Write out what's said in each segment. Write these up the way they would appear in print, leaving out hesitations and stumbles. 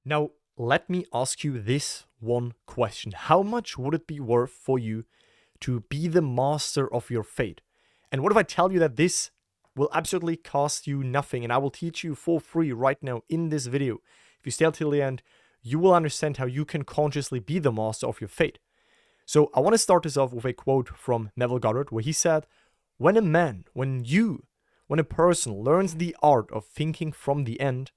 Now, let me ask you this one question. How much would it be worth for you to be the master of your fate? And what if I tell you that this will absolutely cost you nothing and I will teach you for free right now in this video? If you stay till the end, you will understand how you can consciously be the master of your fate. So I want to start this off with a quote from Neville Goddard where he said, when a person learns the art of thinking from the end,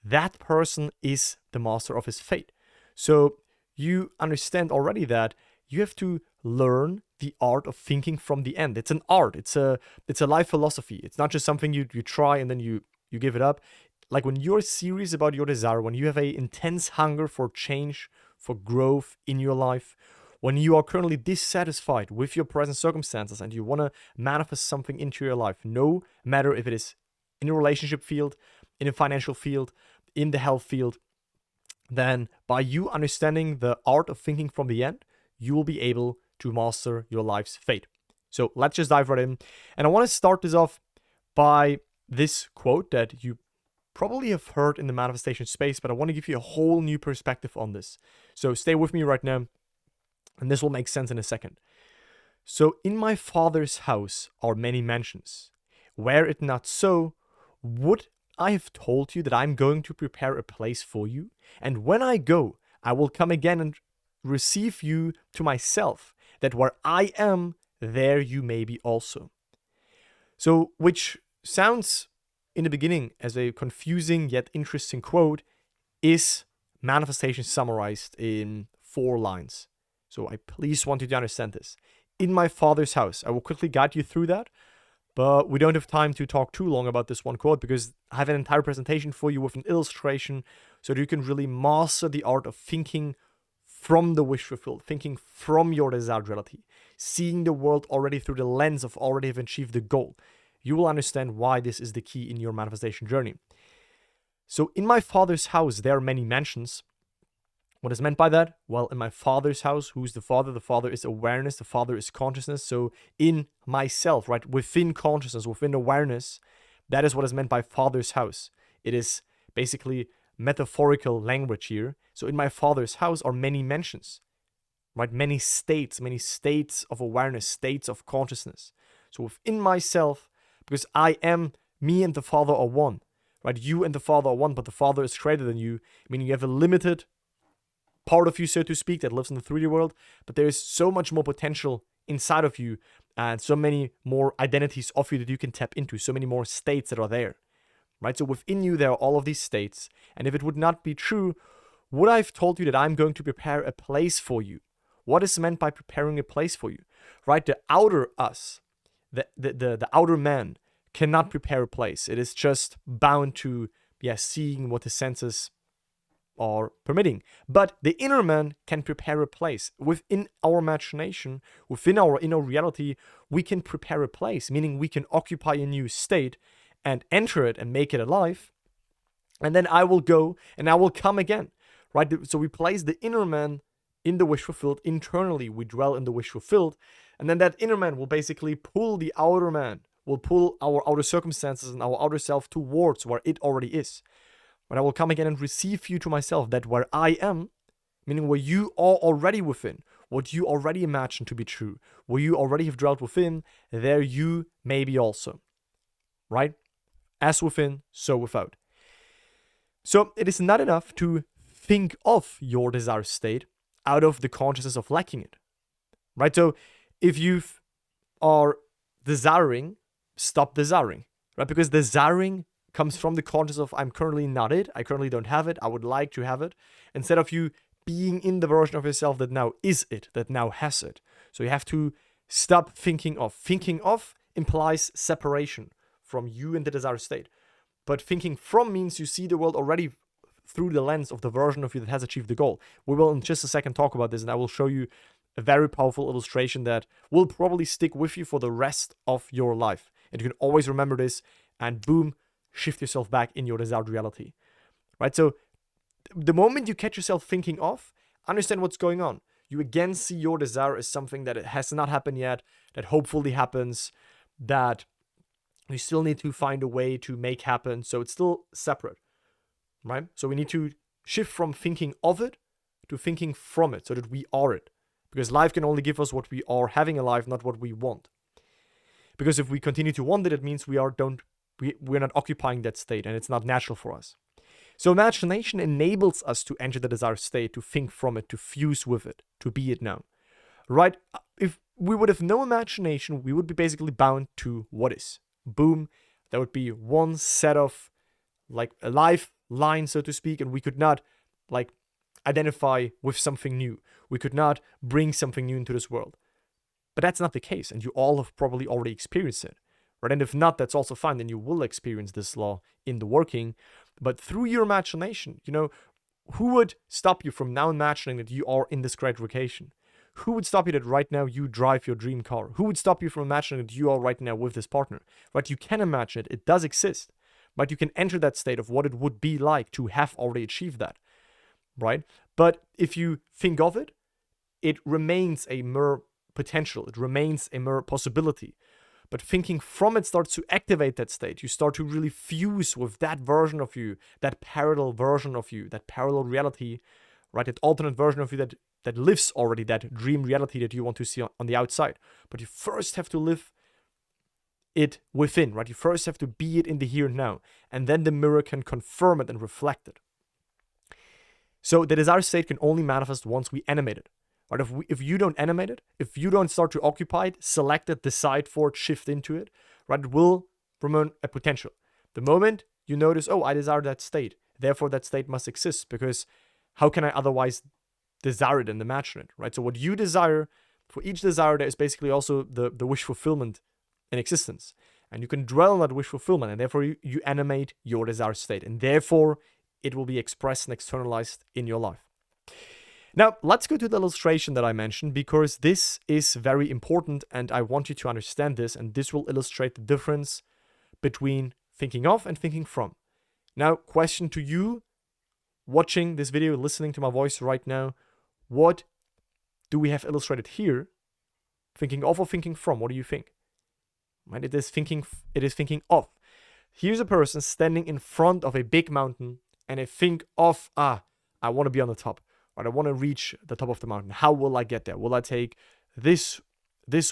that person is the master of his fate. So you understand already that you have to learn the art of thinking from the end. It's an art. It's a life philosophy. It's not just something you try and then you give it up. Like when you're serious about your desire, when you have a intense hunger for change, for growth in your life, when you are currently dissatisfied with your present circumstances and you want to manifest something into your life, no matter if it is in a relationship field, in a financial field, in the health field, then by you understanding the art of thinking from the end, you will be able to master your life's fate. So let's just dive right in. And I want to start this off by this quote that you probably have heard in the manifestation space, but I want to give you a whole new perspective on this. So stay with me right now, and this will make sense in a second. So, in my Father's house are many mansions. Were it not so, would I have told you that I'm going to prepare a place for you? And when I go, I will come again and receive you to myself, that where I am, there you may be also. So, which sounds in the beginning as a confusing yet interesting quote, is manifestation summarized in 4 lines. So I please want you to understand this. In my Father's house. I will quickly guide you through that, but we don't have time to talk too long about this one quote because I have an entire presentation for you with an illustration so that you can really master the art of thinking from the wish fulfilled, thinking from your desired reality, seeing the world already through the lens of already have achieved the goal. You will understand why this is the key in your manifestation journey. So in my Father's house, there are many mansions. What is meant by that? Well, in my Father's house, who's the Father? The Father is awareness, the Father is consciousness. So in myself, right, within consciousness, within awareness, that is what is meant by Father's house. It is basically metaphorical language here. So in my Father's house are many mansions, right? Many states of awareness, states of consciousness. So within myself, because I am, me and the Father are one, right? You and the Father are one, but the Father is greater than you, meaning you have a limited part of you, so to speak, that lives in the 3D world, but there is so much more potential inside of you and so many more identities of you that you can tap into, so many more states that are there, right? So within you, there are all of these states, and if it would not be true, would I have told you that I'm going to prepare a place for you? What is meant by preparing a place for you, right? The outer us, the outer man cannot prepare a place. It is just bound to, seeing what the senses are permitting. But the inner man can prepare a place. Within our imagination, within our inner reality, we can prepare a place, meaning we can occupy a new state and enter it and make it alive. And then I will go and I will come again, right? So we place the inner man in the wish fulfilled. Internally, we dwell in the wish fulfilled. And then that inner man will basically pull the outer man, will pull our outer circumstances and our outer self towards where it already is. But I will come again and receive you to myself, that where I am, meaning where you are already within, what you already imagine to be true, where you already have dwelt within, there you may be also. Right? As within, so without. So it is not enough to think of your desired state out of the consciousness of lacking it. Right? So if you are desiring, stop desiring. Right? Because desiring comes from the consciousness of I'm currently not it, I currently don't have it, I would like to have it, instead of you being in the version of yourself that now is it, that now has it. So you have to stop thinking of. Thinking of implies separation from you and the desired state. But thinking from means you see the world already through the lens of the version of you that has achieved the goal. We will in just a second talk about this, and I will show you a very powerful illustration that will probably stick with you for the rest of your life. And you can always remember this, and boom, shift yourself back in your desired reality, right? So the moment you catch yourself thinking of, understand what's going on. You again see your desire as something that it has not happened yet, that hopefully happens, that you still need to find a way to make happen. So it's still separate, right? So we need to shift from thinking of it to thinking from it so that we are it. Because life can only give us what we are having a life, not what we want. Because if we continue to want it means we're not occupying that state, and it's not natural for us. So imagination enables us to enter the desired state, to think from it, to fuse with it, to be it now. Right? If we would have no imagination, we would be basically bound to what is. Boom. There would be one set of, like, a lifeline, so to speak, and we could not, like, identify with something new. We could not bring something new into this world. But that's not the case, and you all have probably already experienced it. Right? And if not, that's also fine, then you will experience this law in the working. But through your imagination, who would stop you from now imagining that you are in this great vacation? Who would stop you that right now you drive your dream car? Who would stop you from imagining that you are right now with this partner? Right? You can imagine it. It does exist. Right? You can enter that state of what it would be like to have already achieved that. Right? But if you think of it, it remains a mere potential. It remains a mere possibility. But thinking from it starts to activate that state. You start to really fuse with that version of you, that parallel version of you, that parallel reality, right? That alternate version of you that lives already that dream reality that you want to see on the outside. But you first have to live it within, right? You first have to be it in the here and now. And then the mirror can confirm it and reflect it. So the desired state can only manifest once we animate it. Right? If you don't animate it, if you don't start to occupy it, select it, decide for it, shift into it, right, it will remain a potential. The moment you notice, oh, I desire that state, therefore that state must exist, because how can I otherwise desire it and imagine it, right? So what you desire, for each desire, there is basically also the wish fulfillment in existence. And you can dwell on that wish fulfillment, and therefore you animate your desired state, and therefore it will be expressed and externalized in your life. Now, let's go to the illustration that I mentioned, because this is very important and I want you to understand this, and this will illustrate the difference between thinking of and thinking from. Now, question to you watching this video, listening to my voice right now, what do we have illustrated here? Thinking of or thinking from? What do you think? Right? It is thinking of. Here's a person standing in front of a big mountain and they think of, I want to be on the top. Right, I want to reach the top of the mountain. How will I get there? Will I take this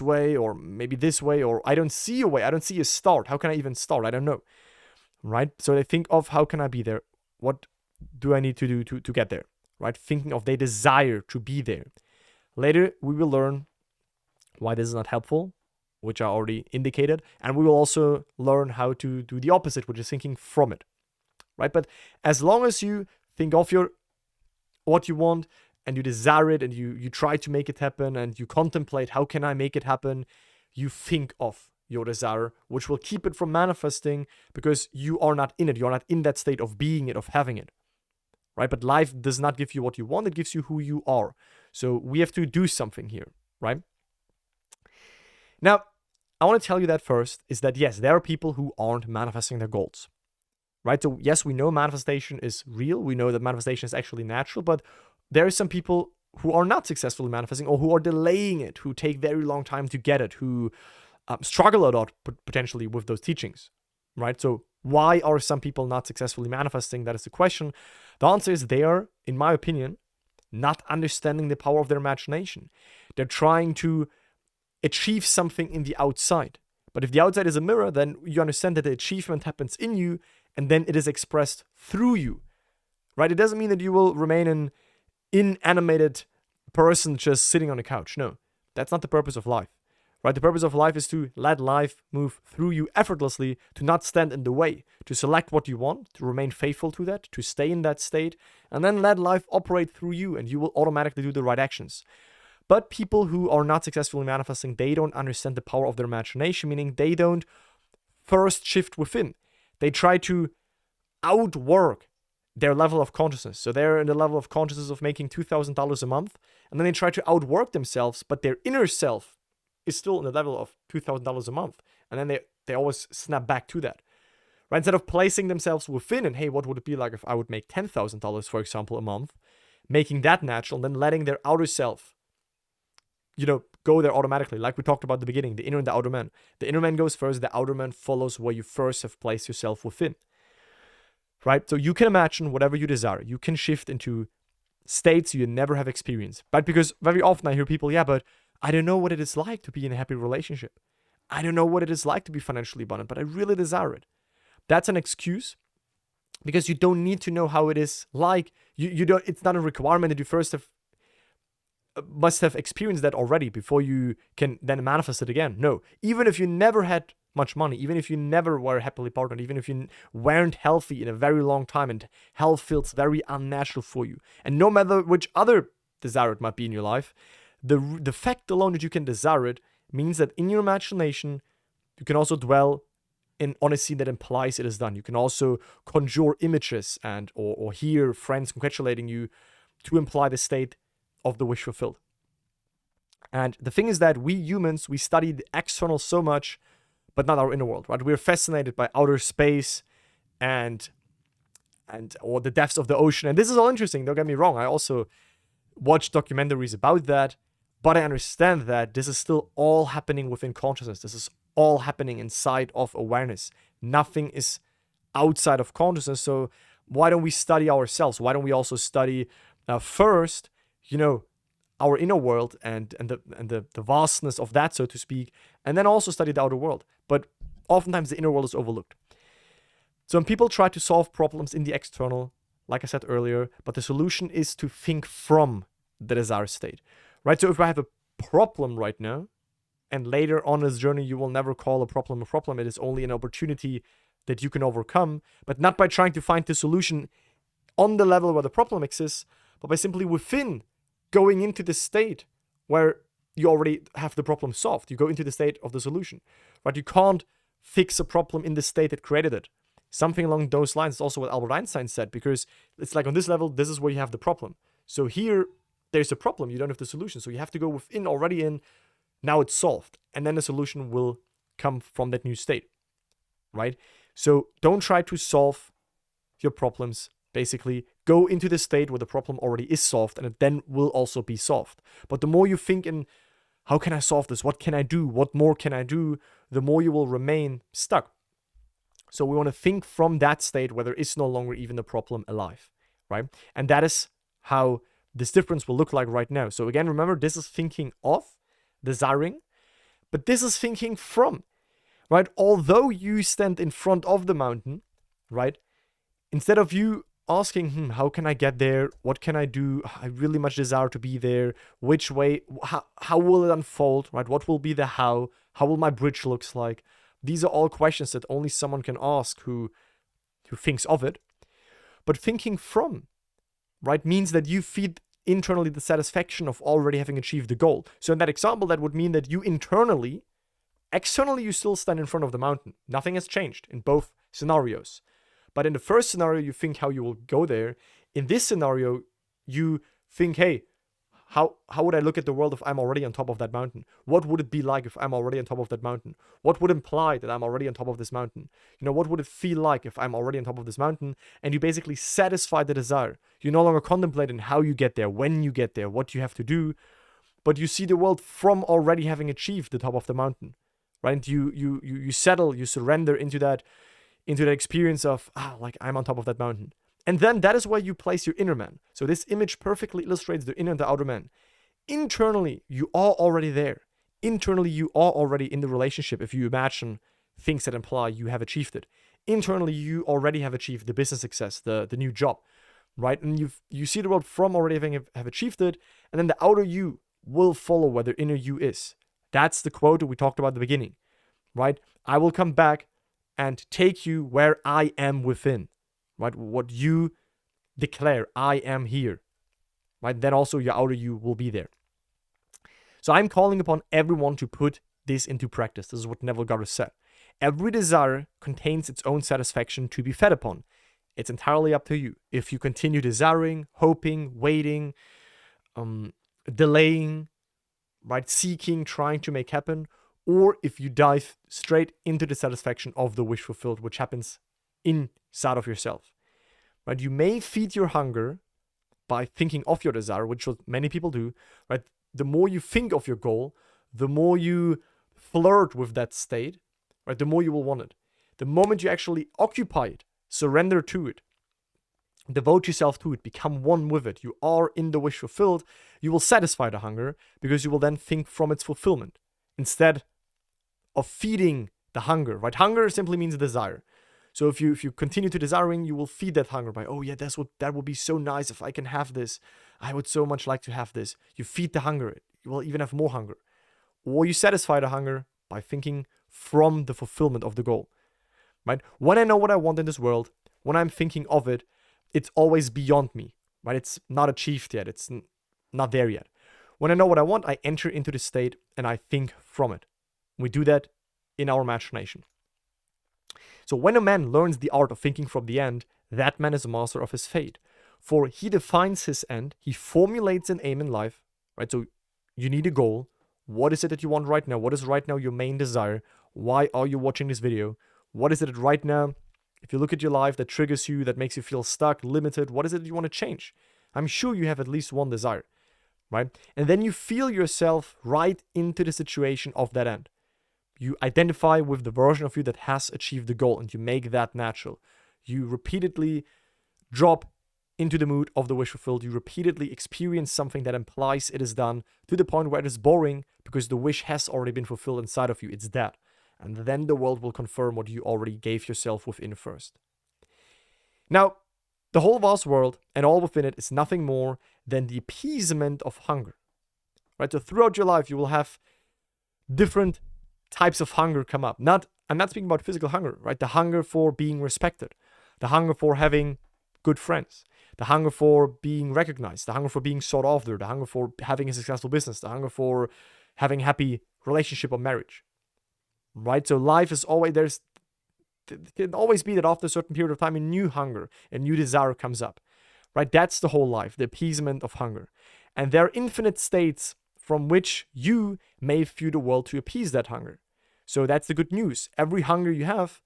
way, or maybe this way, or I don't see a way. I don't see a start. How can I even start? I don't know. Right? So they think of, how can I be there? What do I need to do to get there? Right? Thinking of, they desire to be there. Later, we will learn why this is not helpful, which I already indicated. And we will also learn how to do the opposite, which is thinking from it. Right? But as long as you think of what you want, and you desire it, and you try to make it happen, and you contemplate, how can I make it happen? You think of your desire, which will keep it from manifesting, because you are not in it. You're not in that state of being it, of having it. Right? But life does not give you what you want. It gives you who you are. So we have to do something here. Right? Now, I want to tell you that first is that, yes, there are people who aren't manifesting their goals. Right? So yes, we know manifestation is real. We know that manifestation is actually natural, but there are some people who are not successfully manifesting, or who are delaying it, who take very long time to get it, who struggle a lot potentially with those teachings. Right? So why are some people not successfully manifesting? That is the question. The answer is they are, in my opinion, not understanding the power of their imagination. They're trying to achieve something in the outside. But if the outside is a mirror, then you understand that the achievement happens in you, and then it is expressed through you, right? It doesn't mean that you will remain an inanimated person just sitting on a couch. No, that's not the purpose of life, right? The purpose of life is to let life move through you effortlessly, to not stand in the way, to select what you want, to remain faithful to that, to stay in that state, and then let life operate through you, and you will automatically do the right actions. But people who are not successfully manifesting, they don't understand the power of their imagination, meaning they don't first shift within. They try to outwork their level of consciousness. So they're in the level of consciousness of making $2,000 a month, and then they try to outwork themselves, but their inner self is still in the level of $2,000 a month. And then they always snap back to that. Right? Instead of placing themselves within, and hey, what would it be like if I would make $10,000, for example, a month, making that natural, and then letting their outer self, go there automatically. Like we talked about at the beginning, the inner and the outer man. The inner man goes first, the outer man follows where you first have placed yourself within. right? So you can imagine whatever you desire. You can shift into states you never have experienced, right? Because very often I hear people, yeah, but I don't know what it is like to be in a happy relationship. I don't know what it is like to be financially abundant, but I really desire it. That's an excuse, because you don't need to know how it is like. You don't. It's not a requirement that you first must have experienced that already before you can then manifest it again. No, even if you never had much money, even if you never were happily partnered, even if you weren't healthy in a very long time and health feels very unnatural for you, and no matter which other desire it might be in your life, the fact alone that you can desire it means that in your imagination you can also dwell on a scene that implies it is done. You can also conjure images and or hear friends congratulating you to imply the state of the wish fulfilled. And the thing is that we humans, we study the external so much, but not our inner world, right? We're fascinated by outer space and or the depths of the ocean. And this is all interesting, don't get me wrong. I also watch documentaries about that, but I understand that this is still all happening within consciousness. This is all happening inside of awareness. Nothing is outside of consciousness. So why don't we study ourselves? Why don't we also study first, our inner world and the vastness of that, so to speak, and then also study the outer world. But oftentimes the inner world is overlooked. So when people try to solve problems in the external, like I said earlier, but the solution is to think from the desired state, right? So if I have a problem right now, and later on in this journey, you will never call a problem, it is only an opportunity that you can overcome, but not by trying to find the solution on the level where the problem exists, but by simply within going into the state where you already have the problem solved. You go into the state of the solution, right? You can't fix a problem in the state that created it. Something along those lines is also what Albert Einstein said, because it's like on this level, this is where you have the problem. So here, there's a problem, you don't have the solution. So you have to go within, already in, now it's solved. And then the solution will come from that new state, right? So don't try to solve your problems. Basically, go into the state where the problem already is solved, and it then will also be solved. But the more you think in, how can I solve this? What can I do? What more can I do? The more you will remain stuck. So we want to think from that state where there is no longer even the problem alive, right? And that is how this difference will look like right now. So again, remember, this is thinking of, desiring, but this is thinking from, right? Although you stand in front of the mountain, right? Instead of you asking, how can I get there? What can I do? I really much desire to be there. Which way? How will it unfold, right? What will be the how? How will my bridge looks like? These are all questions that only someone can ask who thinks of it. But thinking from, right, means that you feed internally the satisfaction of already having achieved the goal. So in that example, that would mean that you internally, externally, you still stand in front of the mountain. Nothing has changed in both scenarios. But in the first scenario, you think how you will go there. In this scenario, you think, hey, how would I look at the world if I'm already on top of that mountain? What would it be like if I'm already on top of that mountain? What would imply that I'm already on top of this mountain? What would it feel like if I'm already on top of this mountain? And you basically satisfy the desire. You no longer contemplate on how you get there, when you get there, what you have to do, but you see the world from already having achieved the top of the mountain, right? You settle, you surrender into that experience of, like I'm on top of that mountain. And then that is where you place your inner man. So this image perfectly illustrates the inner and the outer man. Internally, you are already there. Internally, you are already in the relationship if you imagine things that imply you have achieved it. Internally, you already have achieved the business success, the new job, right? And you see the world from already having have achieved it, and then the outer you will follow where the inner you is. That's the quote that we talked about at the beginning, right? I will come back and take you where I am within, right? What you declare, I am here, right? Then also your outer you will be there. So I'm calling upon everyone to put this into practice. This is what Neville Goddard said. Every desire contains its own satisfaction to be fed upon. It's entirely up to you. If you continue desiring, hoping, waiting, delaying, right, seeking, trying to make happen, or if you dive straight into the satisfaction of the wish fulfilled, which happens inside of yourself, right? You may feed your hunger by thinking of your desire, which many people do, right? The more you think of your goal, the more you flirt with that state, right? The more you will want it. The moment you actually occupy it, surrender to it, devote yourself to it, become one with it, you are in the wish fulfilled, you will satisfy the hunger because you will then think from its fulfillment instead of feeding the hunger, right? Hunger simply means desire. So if you continue to desiring, you will feed that hunger by, oh yeah, that would be so nice if I can have this. I would so much like to have this. You feed the hunger, you will even have more hunger. Or you satisfy the hunger by thinking from the fulfillment of the goal, right? When I know what I want in this world, when I'm thinking of it, it's always beyond me, right? It's not achieved yet. It's not there yet. When I know what I want, I enter into the state and I think from it. We do that in our imagination. So when a man learns the art of thinking from the end, that man is a master of his fate. For he defines his end, he formulates an aim in life, right? So you need a goal. What is it that you want right now? What is right now your main desire? Why are you watching this video? What is it that right now, if you look at your life, that triggers you, that makes you feel stuck, limited? What is it that you want to change? I'm sure you have at least one desire, right? And then you feel yourself right into the situation of that end. You identify with the version of you that has achieved the goal and you make that natural. You repeatedly drop into the mood of the wish fulfilled. You repeatedly experience something that implies it is done to the point where it is boring because the wish has already been fulfilled inside of you. It's that. And then the world will confirm what you already gave yourself within first. Now, the whole vast world and all within it is nothing more than the appeasement of hunger. Right? So throughout your life, you will have different types of hunger come up. I'm not speaking about physical hunger, right? The hunger for being respected, the hunger for having good friends, the hunger for being recognized, the hunger for being sought after, the hunger for having a successful business, the hunger for having a happy relationship or marriage, right? So life is always, it can always be that after a certain period of time, a new hunger, a new desire comes up, right? That's the whole life, the appeasement of hunger. And there are infinite states from which you may view the world to appease that hunger. So that's the good news. Every hunger you have,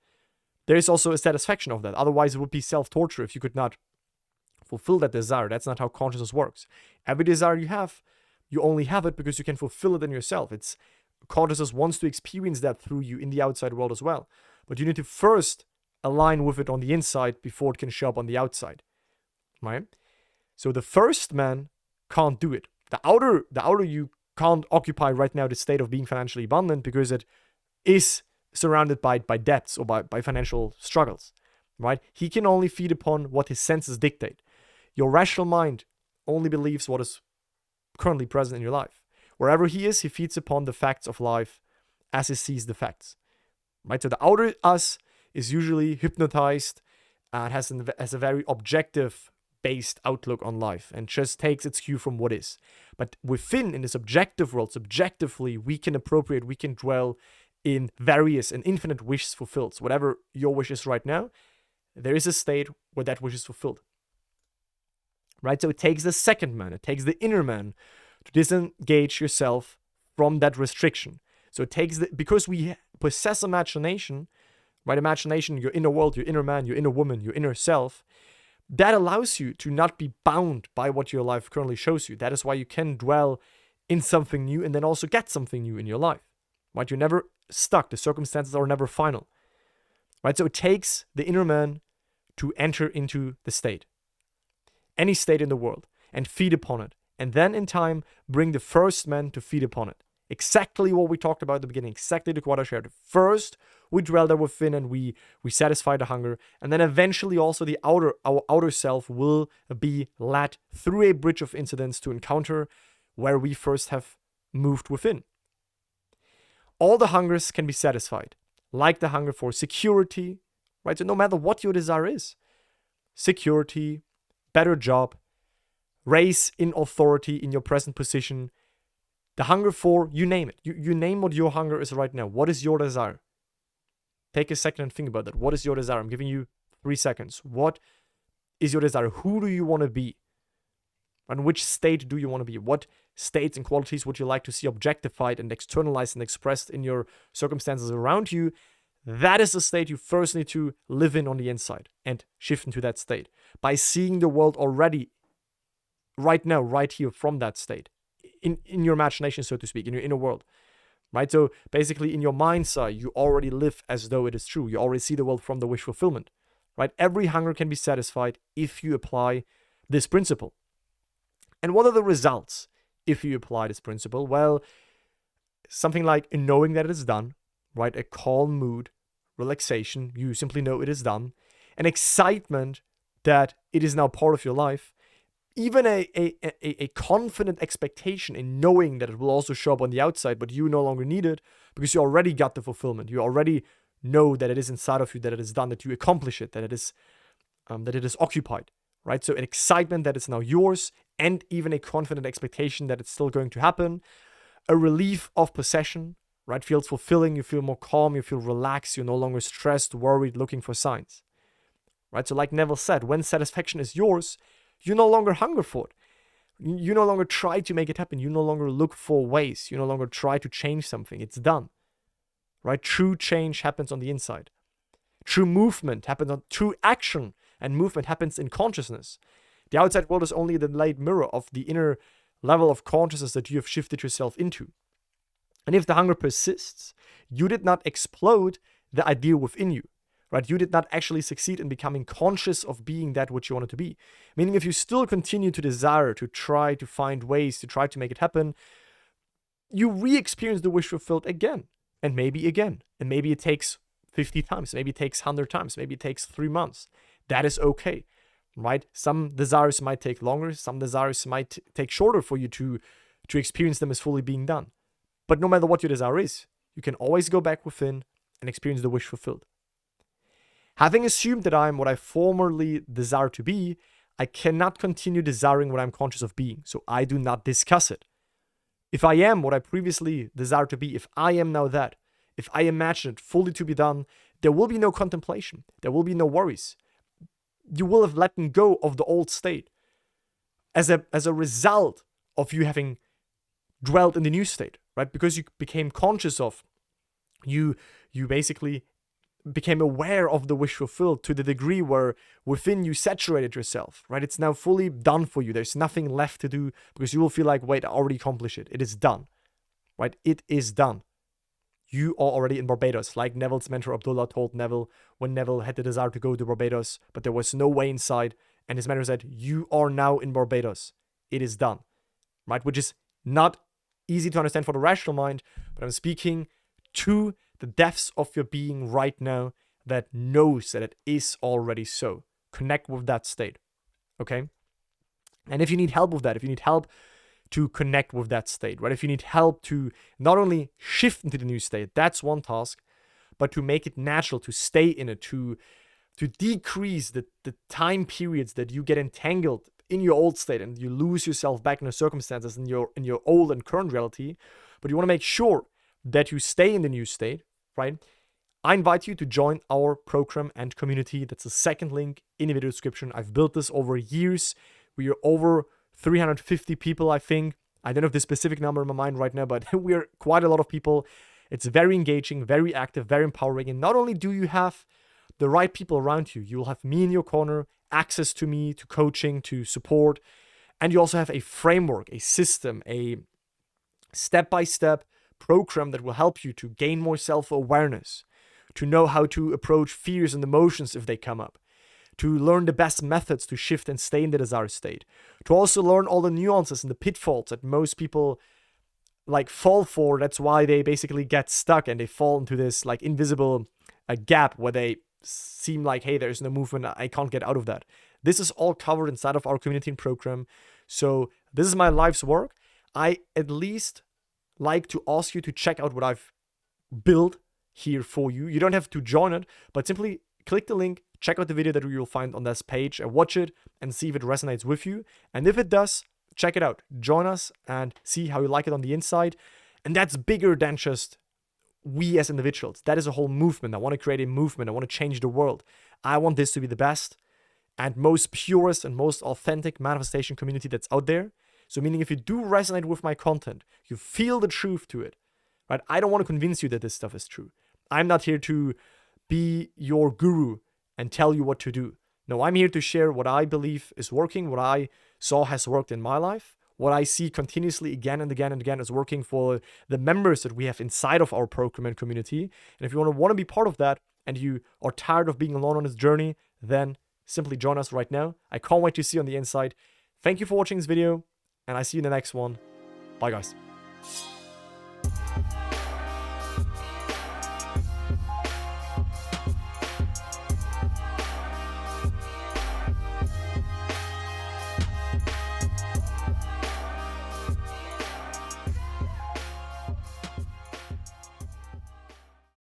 there is also a satisfaction of that. Otherwise, it would be self-torture if you could not fulfill that desire. That's not how consciousness works. Every desire you have, you only have it because you can fulfill it in yourself. It's consciousness wants to experience that through you in the outside world as well. But you need to first align with it on the inside before it can show up on the outside, right? So the first man can't do it. The outer you can't occupy right now the state of being financially abundant because it is surrounded by debts or by financial struggles, right? He can only feed upon what his senses dictate. Your rational mind only believes what is currently present in your life. Wherever he is, he feeds upon the facts of life as he sees the facts, right? So the outer us is usually hypnotized and has a very objective based outlook on life and just takes its cue from what is. But within, in this objective world, subjectively, we can appropriate, we can dwell in various and infinite wishes fulfilled. So whatever your wish is right now, there is a state where that wish is fulfilled. Right? So it takes the second man, it takes the inner man to disengage yourself from that restriction. So it takes because we possess imagination, right? Imagination, your inner world, your inner man, your inner woman, your inner self, that allows you to not be bound by what your life currently shows you. That is why you can dwell in something new and then also get something new in your life, right? You're never stuck. The circumstances are never final, right? So it takes the inner man to enter into the state, any state in the world, and feed upon it. And then in time, bring the first man to feed upon it. Exactly what we talked about at the beginning, exactly the quote I shared. First, we dwell there within and we satisfy the hunger. And then eventually also our outer self will be led through a bridge of incidents to encounter where we first have moved within. All the hungers can be satisfied, like the hunger for security, right? So no matter what your desire is, security, better job, raise in authority in your present position, the hunger for, you name it. You name what your hunger is right now. What is your desire? Take a second and think about that. What is your desire? I'm giving you 3 seconds. What is your desire? Who do you want to be? And which state do you want to be? What states and qualities would you like to see objectified and externalized and expressed in your circumstances around you? That is the state you first need to live in on the inside and shift into that state by seeing the world already right now, right here from that state. In your imagination, so to speak, in your inner world, right? So basically in your mind's eye, you already live as though it is true. You already see the world from the wish fulfillment, right? Every hunger can be satisfied if you apply this principle. And what are the results if you apply this principle? Well, something like knowing that it is done, right? A calm mood, relaxation, you simply know it is done, an excitement that it is now part of your life, even a confident expectation in knowing that it will also show up on the outside, but you no longer need it because you already got the fulfillment. You already know that it is inside of you, that it is done, that you accomplish it, that it is occupied, right? So an excitement that it's now yours, and even a confident expectation that it's still going to happen. A relief of possession, right? Feels fulfilling. You feel more calm. You feel relaxed. You're no longer stressed, worried, looking for signs, right? So like Neville said, when satisfaction is yours, you no longer hunger for it. You no longer try to make it happen. You no longer look for ways. You no longer try to change something. It's done, right? True change happens on the inside. True movement happens true action and movement happens in consciousness. The outside world is only the delayed mirror of the inner level of consciousness that you have shifted yourself into. And if the hunger persists, you did not explode the idea within you, right? You did not actually succeed in becoming conscious of being that which you wanted to be. Meaning if you still continue to desire, to try to find ways, to try to make it happen, you re-experience the wish fulfilled again, and maybe again. And maybe it takes 50 times, maybe it takes 100 times, maybe it takes 3 months. That is okay, right? Some desires might take longer, some desires might take shorter for you to experience them as fully being done. But no matter what your desire is, you can always go back within and experience the wish fulfilled. Having assumed that I am what I formerly desired to be, I cannot continue desiring what I'm conscious of being, so I do not discuss it. If I am what I previously desired to be, if I am now that, if I imagine it fully to be done, there will be no contemplation, there will be no worries. You will have let go of the old state as a result of you having dwelt in the new state, right? Because you became conscious of, you basically became aware of the wish fulfilled to the degree where within you saturated yourself, right? It's now fully done for you. There's nothing left to do because you will feel like, wait, I already accomplished it. It is done, right? It is done. You are already in Barbados, like Neville's mentor Abdullah told Neville when Neville had the desire to go to Barbados, but there was no way inside. And his mentor said, you are now in Barbados. It is done, right? Which is not easy to understand for the rational mind, but I'm speaking to the depths of your being right now that knows that it is already so. Connect with that state, okay? And if you need help with that, if you need help to connect with that state, right? If you need help to not only shift into the new state, that's one task, but to make it natural, to stay in it, to decrease the time periods that you get entangled in your old state and you lose yourself back in the circumstances in your old and current reality, but you want to make sure that you stay in the new state, right? I invite you to join our program and community. That's the second link in the video description. I've built this over years. We are over 350 people, I think. I don't have the specific number in my mind right now, but we're quite a lot of people. It's very engaging, very active, very empowering. And not only do you have the right people around you, you'll have me in your corner, access to me, to coaching, to support. And you also have a framework, a system, a step-by-step program that will help you to gain more self-awareness, to know how to approach fears and emotions if they come up, to learn the best methods to shift and stay in the desired state, to also learn all the nuances and the pitfalls that most people like fall for. That's why they basically get stuck and they fall into this like invisible gap where they seem like, hey, there's no movement, I can't get out of that. This is all covered inside of our community and program. So this is my life's work. I at least like to ask you to check out what I've built here for you. You don't have to join it, but simply click the link, check out the video that you'll find on this page, and watch it and see if it resonates with you. And if it does, check it out. Join us and see how you like it on the inside. And that's bigger than just we as individuals. That is a whole movement. I want to create a movement. I want to change the world. I want this to be the best and most purest and most authentic manifestation community that's out there. So meaning if you do resonate with my content, you feel the truth to it, right? I don't want to convince you that this stuff is true. I'm not here to be your guru and tell you what to do. No, I'm here to share what I believe is working, what I saw has worked in my life, what I see continuously again and again and again is working for the members that we have inside of our program and community. And if you want to be part of that and you are tired of being alone on this journey, then simply join us right now. I can't wait to see you on the inside. Thank you for watching this video, and I see you in the next one. Bye, guys.